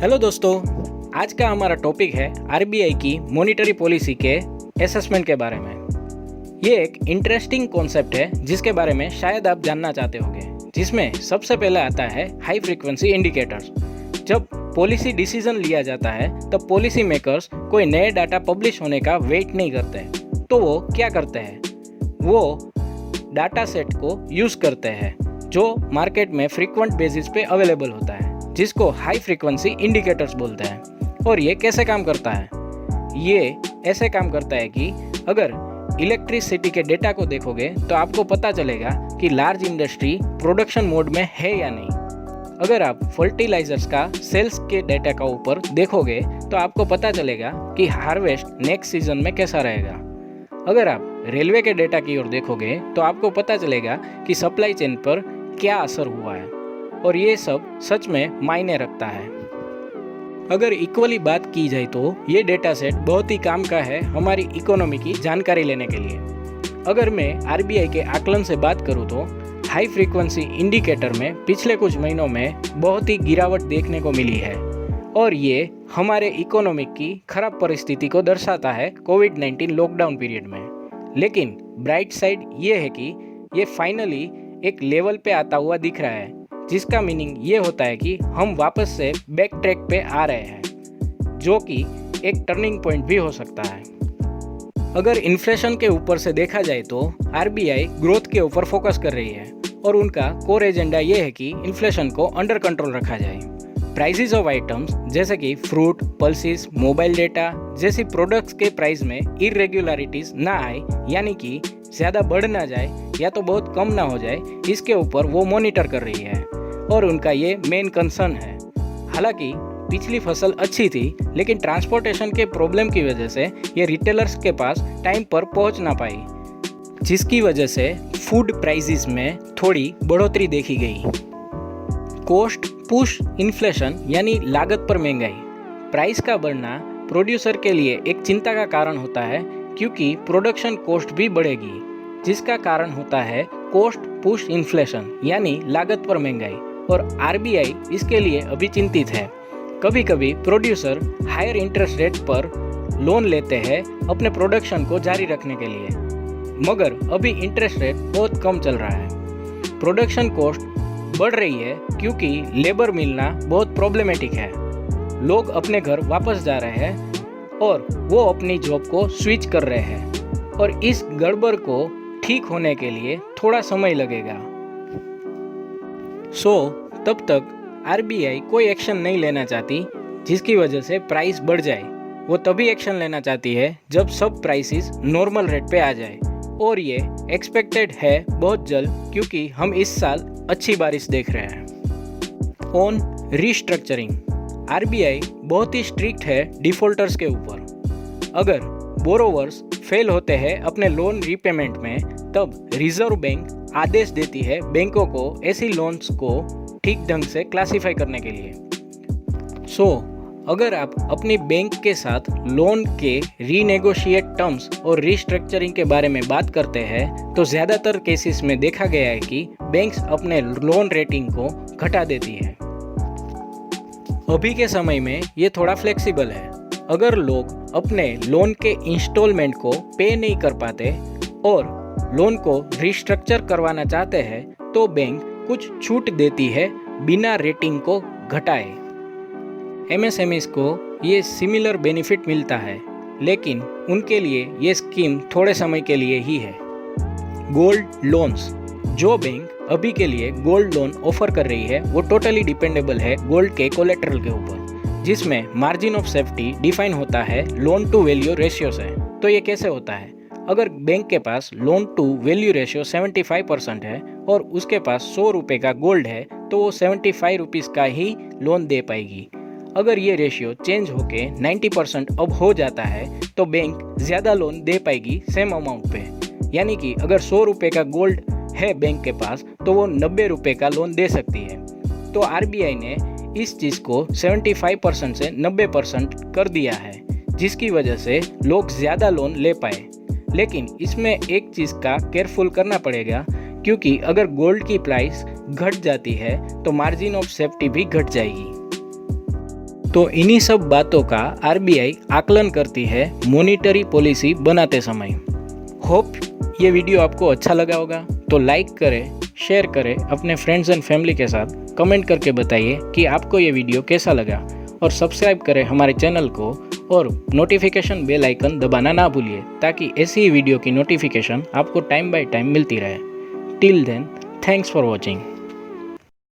Hello दोस्तों, आज का हमारा टॉपिक है आरबीआई की मॉनेटरी पॉलिसी के असेसमेंट के बारे में। ये एक इंटरेस्टिंग कॉन्सेप्ट है जिसके बारे में शायद आप जानना चाहते होंगे, जिसमें सबसे पहले आता है हाई फ्रीक्वेंसी इंडिकेटर्स। जब पॉलिसी डिसीजन लिया जाता है तब पॉलिसी मेकर्स कोई नए डाटा पब्लिश होने का वेट नहीं करते, तो वो क्या करते हैं, वो डाटा सेट को यूज़ करते हैं जो मार्केट में फ्रीक्वेंट बेसिस पे अवेलेबल होता है, जिसको हाई फ्रीक्वेंसी इंडिकेटर्स बोलते हैं। और ये कैसे काम करता है? ये ऐसे काम करता है कि अगर इलेक्ट्रिसिटी के डेटा को देखोगे तो आपको पता चलेगा कि लार्ज इंडस्ट्री प्रोडक्शन मोड में है या नहीं। अगर आप फर्टिलाइजर्स का सेल्स के डेटा का ऊपर देखोगे तो आपको पता चलेगा कि हार्वेस्ट नेक्स्ट सीजन में कैसा रहेगा। अगर आप रेलवे के डेटा की ओर देखोगे तो आपको पता चलेगा कि सप्लाई चेन पर क्या असर हुआ है, और ये सब सच में मायने रखता है। अगर इक्वली बात की जाए तो ये डेटा सेट बहुत ही काम का है हमारी इकोनॉमी की जानकारी लेने के लिए। अगर मैं आरबीआई के आकलन से बात करूँ तो हाई फ्रीक्वेंसी इंडिकेटर में पिछले कुछ महीनों में बहुत ही गिरावट देखने को मिली है, और ये हमारे इकोनॉमी की खराब परिस्थिति को दर्शाता है कोविड-19 लॉकडाउन पीरियड में। लेकिन ब्राइट साइड ये है कि ये फाइनली एक लेवल पे आता हुआ दिख रहा है, जिसका मीनिंग ये होता है कि हम वापस से बैक ट्रैक पे आ रहे हैं, जो कि एक टर्निंग पॉइंट भी हो सकता है। अगर इन्फ्लेशन के ऊपर से देखा जाए तो आरबीआई ग्रोथ के ऊपर फोकस कर रही है, और उनका कोर एजेंडा ये है कि इन्फ्लेशन को अंडर कंट्रोल रखा जाए। प्राइसेस ऑफ आइटम्स जैसे कि फ्रूट, पल्सेस, मोबाइल डेटा जैसी प्रोडक्ट्स के प्राइस में इरेगुलरिटीज ना आए, यानी कि ज़्यादा बढ़ ना जाए या तो बहुत कम ना हो जाए, इसके ऊपर वो मॉनिटर कर रही है, और उनका ये मेन कंसर्न है। हालांकि पिछली फसल अच्छी थी, लेकिन ट्रांसपोर्टेशन के प्रॉब्लम की वजह से ये रिटेलर्स के पास टाइम पर पहुंच ना पाई, जिसकी वजह से फूड प्राइसेस में थोड़ी बढ़ोतरी देखी गई। कॉस्ट पुश इन्फ्लेशन यानी लागत पर महंगाई। प्राइस का बढ़ना प्रोड्यूसर के लिए एक चिंता का कारण होता है, क्योंकि प्रोडक्शन कॉस्ट भी बढ़ेगी, जिसका कारण होता है कॉस्ट पुश इन्फ्लेशन यानी लागत पर महंगाई, और आरबीआई इसके लिए अभी चिंतित है। कभी कभी प्रोड्यूसर हायर इंटरेस्ट रेट पर लोन लेते हैं अपने प्रोडक्शन को जारी रखने के लिए, मगर अभी इंटरेस्ट रेट बहुत कम चल रहा है। प्रोडक्शन कॉस्ट बढ़ रही है क्योंकि लेबर मिलना बहुत प्रॉब्लमेटिक है। लोग अपने घर वापस जा रहे हैं और वो अपनी जॉब को स्विच कर रहे हैं, और इस गड़बड़ को ठीक होने के लिए थोड़ा समय लगेगा। तब तक आरबीआई कोई एक्शन नहीं लेना चाहती जिसकी वजह से प्राइस बढ़ जाए। वो तभी एक्शन लेना चाहती है जब सब प्राइसेस नॉर्मल रेट पे आ जाए, और ये एक्सपेक्टेड है बहुत जल्द, क्योंकि हम इस साल अच्छी बारिश देख रहे हैं। ऑन रीस्ट्रक्चरिंग, आरबीआई बहुत ही स्ट्रिक्ट है डिफॉल्टर्स के ऊपर। अगर बोरोवर्स फेल होते हैं अपने लोन रीपेमेंट में, तब रिजर्व बैंक आदेश देती है बैंकों को ऐसी लोन्स को ठीक ढंग से क्लासिफाई करने के लिए। अगर आप अपनी बैंक के साथ लोन के रीनेगोशिएट टर्म्स और रीस्ट्रक्चरिंग के बारे में बात करते हैं तो ज़्यादातर केसेस में देखा गया है कि बैंक्स अपने लोन रेटिंग को घटा देती है। अभी के समय में ये थोड़ा फ्लेक्सिबल है। अगर लोग अपने लोन के इंस्टॉलमेंट को पे नहीं कर पाते और लोन को रिस्ट्रक्चर करवाना चाहते हैं, तो बैंक कुछ छूट देती है बिना रेटिंग को घटाए। एमएसएमईज को ये सिमिलर बेनिफिट मिलता है, लेकिन उनके लिए ये स्कीम थोड़े समय के लिए ही है। गोल्ड लोन्स, जो बैंक अभी के लिए गोल्ड लोन ऑफर कर रही है वो टोटली डिपेंडेबल है गोल्ड के कोलेट्रल के ऊपर, जिसमें मार्जिन ऑफ सेफ्टी डिफाइन होता है लोन टू वैल्यू रेशियो से। तो ये कैसे होता है? अगर बैंक के पास लोन टू वैल्यू रेशियो 75% है और उसके पास 100 रुपये का गोल्ड है, तो वो 75 रुपीज़ का ही लोन दे पाएगी। अगर ये रेशियो चेंज होके 90% अब हो जाता है तो बैंक ज़्यादा लोन दे पाएगी सेम अमाउंट पे, यानी कि अगर 100 रुपये का गोल्ड है बैंक के पास तो वो 90 रुपये का लोन दे सकती है। तो आरबीआई ने इस चीज़ को 75% से 90% कर दिया है, जिसकी वजह से लोग ज़्यादा लोन ले पाए। लेकिन इसमें एक चीज़ का केयरफुल करना पड़ेगा, क्योंकि अगर गोल्ड की प्राइस घट जाती है तो मार्जिन ऑफ सेफ्टी भी घट जाएगी। तो इन्हीं सब बातों का आरबीआई आकलन करती है मॉनिटरी पॉलिसी बनाते समय। होप ये वीडियो आपको अच्छा लगा होगा, तो लाइक करें, शेयर करें अपने फ्रेंड्स एंड फैमिली के साथ, कमेंट करके बताइए कि आपको ये वीडियो कैसा लगा और सब्सक्राइब करें हमारे चैनल को और नोटिफिकेशन बेल आइकन दबाना ना भूलिए ताकि ऐसी ही वीडियो की नोटिफिकेशन आपको टाइम बाय टाइम मिलती रहे। Till then, thanks for watching.